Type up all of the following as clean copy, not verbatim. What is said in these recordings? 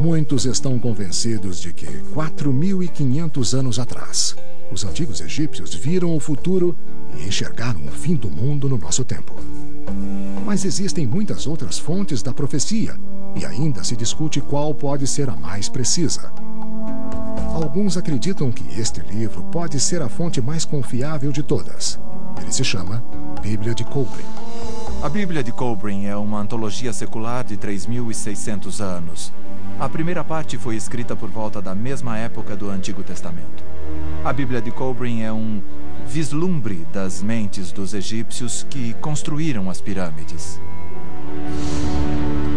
Muitos estão convencidos de que 4.500 anos atrás, os antigos egípcios viram o futuro e enxergaram o fim do mundo no nosso tempo. Mas existem muitas outras fontes da profecia e ainda se discute qual pode ser a mais precisa. Alguns acreditam que este livro pode ser a fonte mais confiável de todas. Ele se chama Bíblia de Coubrin. A Bíblia de Coubrin é uma antologia secular de 3.600 anos. A primeira parte foi escrita por volta da mesma época do Antigo Testamento. A Bíblia de Coubrin é um vislumbre das mentes dos egípcios que construíram as pirâmides.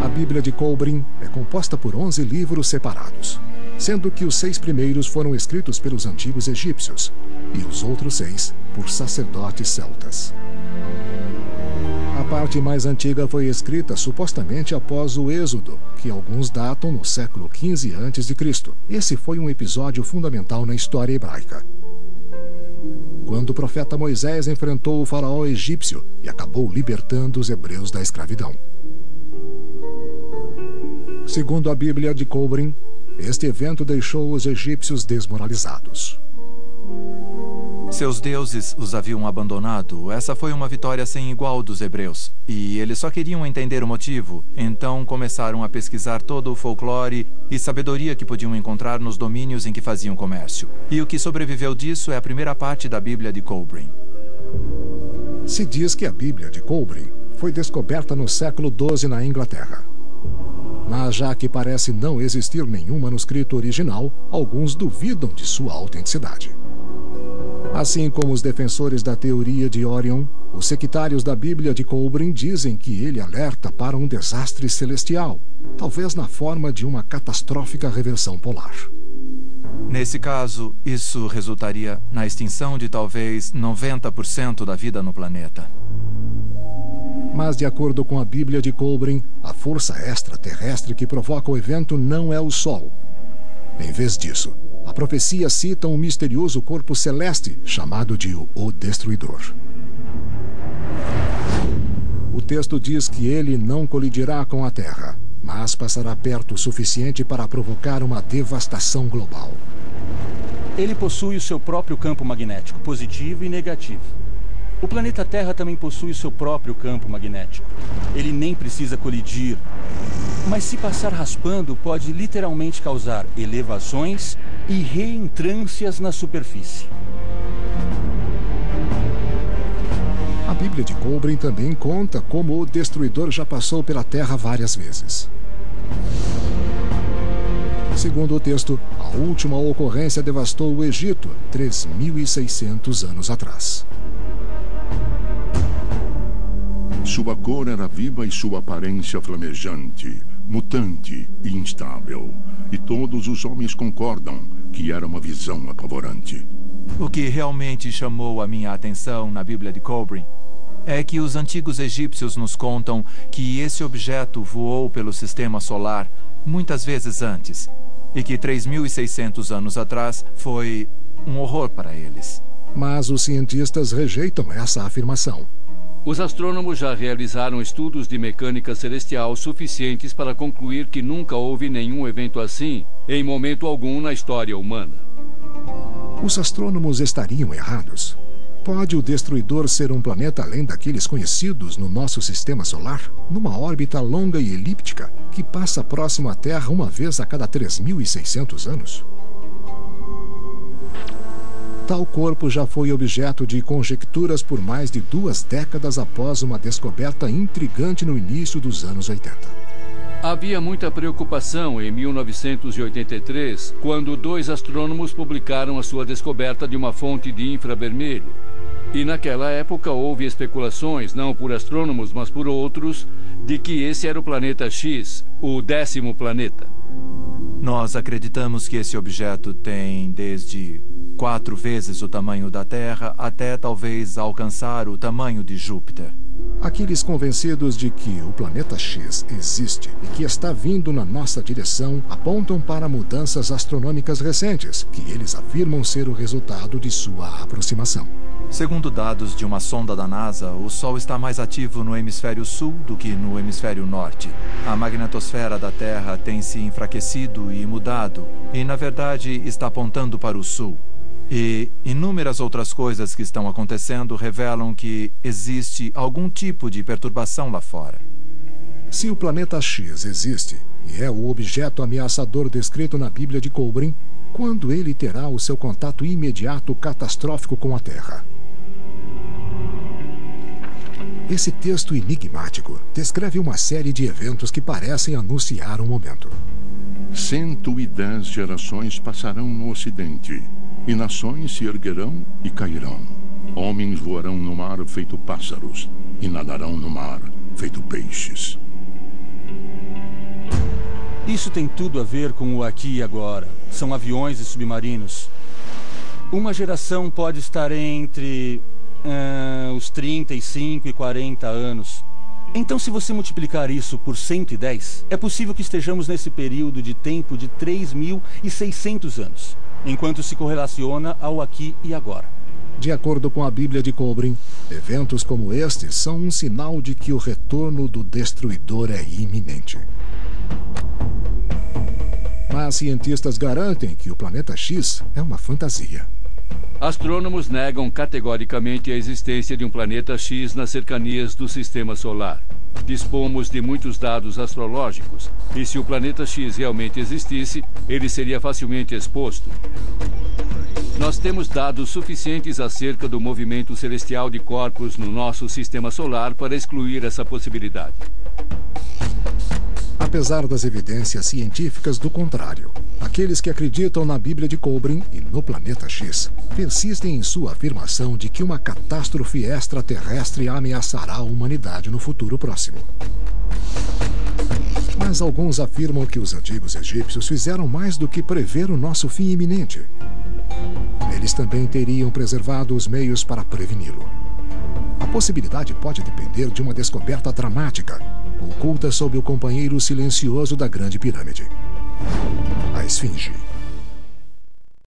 A Bíblia de Coubrin é composta por 11 livros separados, sendo que os 6 primeiros foram escritos pelos antigos egípcios e os outros 6 por sacerdotes celtas. A parte mais antiga foi escrita supostamente após o Êxodo, que alguns datam no século XV a.C. Esse foi um episódio fundamental na história hebraica, quando o profeta Moisés enfrentou o faraó egípcio e acabou libertando os hebreus da escravidão. Segundo a Bíblia de Coubrin, este evento deixou os egípcios desmoralizados. Seus deuses os haviam abandonado. Essa foi uma vitória sem igual dos hebreus. E eles só queriam entender o motivo. Então começaram a pesquisar todo o folclore e sabedoria que podiam encontrar nos domínios em que faziam comércio. E o que sobreviveu disso é a primeira parte da Bíblia de Coubrin. Se diz que a Bíblia de Coubrin foi descoberta no século XII na Inglaterra. Mas já que parece não existir nenhum manuscrito original, alguns duvidam de sua autenticidade. Assim como os defensores da teoria de Orion, os sectários da Bíblia de Coubrin dizem que ele alerta para um desastre celestial, talvez na forma de uma catastrófica reversão polar. Nesse caso, isso resultaria na extinção de talvez 90% da vida no planeta. Mas, de acordo com a Bíblia de Coubrin, a força extraterrestre que provoca o evento não é o Sol. Em vez disso, a profecia cita um misterioso corpo celeste chamado de O Destruidor. O texto diz que ele não colidirá com a Terra, mas passará perto o suficiente para provocar uma devastação global. Ele possui o seu próprio campo magnético, positivo e negativo. O planeta Terra também possui o seu próprio campo magnético. Ele nem precisa colidir, mas se passar raspando, pode literalmente causar elevações e reentrâncias na superfície. A Bíblia de Coubrin também conta como o Destruidor já passou pela Terra várias vezes. Segundo o texto, a última ocorrência devastou o Egito 3.600 anos atrás. Sua cor era viva e sua aparência flamejante, mutante e instável. E todos os homens concordam que era uma visão apavorante. O que realmente chamou a minha atenção na Bíblia de Coubrin é que os antigos egípcios nos contam que esse objeto voou pelo sistema solar muitas vezes antes e que 3.600 anos atrás foi um horror para eles. Mas os cientistas rejeitam essa afirmação. Os astrônomos já realizaram estudos de mecânica celestial suficientes para concluir que nunca houve nenhum evento assim, em momento algum na história humana. Os astrônomos estariam errados. Pode o Destruidor ser um planeta além daqueles conhecidos no nosso sistema solar? Numa órbita longa e elíptica que passa próximo à Terra uma vez a cada 3.600 anos? Tal corpo já foi objeto de conjecturas por mais de 2 décadas após uma descoberta intrigante no início dos anos 80. Havia muita preocupação em 1983, quando 2 astrônomos publicaram a sua descoberta de uma fonte de infravermelho. E naquela época houve especulações, não por astrônomos, mas por outros, de que esse era o planeta X, o 10º planeta. Nós acreditamos que esse objeto tem desde 4 vezes o tamanho da Terra até talvez alcançar o tamanho de Júpiter. Aqueles convencidos de que o planeta X existe e que está vindo na nossa direção apontam para mudanças astronômicas recentes, que eles afirmam ser o resultado de sua aproximação. Segundo dados de uma sonda da NASA, o Sol está mais ativo no hemisfério sul do que no hemisfério norte. A magnetosfera da Terra tem se enfraquecido e mudado, e na verdade está apontando para o sul. E inúmeras outras coisas que estão acontecendo revelam que existe algum tipo de perturbação lá fora. Se o planeta X existe e é o objeto ameaçador descrito na Bíblia de Kobrin, quando ele terá o seu contato imediato catastrófico com a Terra? Esse texto enigmático descreve uma série de eventos que parecem anunciar um momento. 110 gerações passarão no Ocidente, e nações se erguerão e cairão. Homens voarão no mar feito pássaros, e nadarão no mar feito peixes. Isso tem tudo a ver com o aqui e agora. São aviões e submarinos. Uma geração pode estar entre os 35 e 40 anos. Então, se você multiplicar isso por 110, é possível que estejamos nesse período de tempo de 3.600 anos, enquanto se correlaciona ao aqui e agora. De acordo com a Bíblia de Kobrin, eventos como estes são um sinal de que o retorno do destruidor é iminente. Mas cientistas garantem que o planeta X é uma fantasia. Astrônomos negam categoricamente a existência de um planeta X nas cercanias do Sistema Solar. Dispomos de muitos dados astrológicos, e se o planeta X realmente existisse, ele seria facilmente exposto. Nós temos dados suficientes acerca do movimento celestial de corpos no nosso Sistema Solar para excluir essa possibilidade. Apesar das evidências científicas do contrário, aqueles que acreditam na Bíblia de Kobrin e no planeta X persistem em sua afirmação de que uma catástrofe extraterrestre ameaçará a humanidade no futuro próximo. Mas alguns afirmam que os antigos egípcios fizeram mais do que prever o nosso fim iminente. Eles também teriam preservado os meios para preveni-lo. A possibilidade pode depender de uma descoberta dramática, oculta sob o companheiro silencioso da Grande Pirâmide: a Esfinge.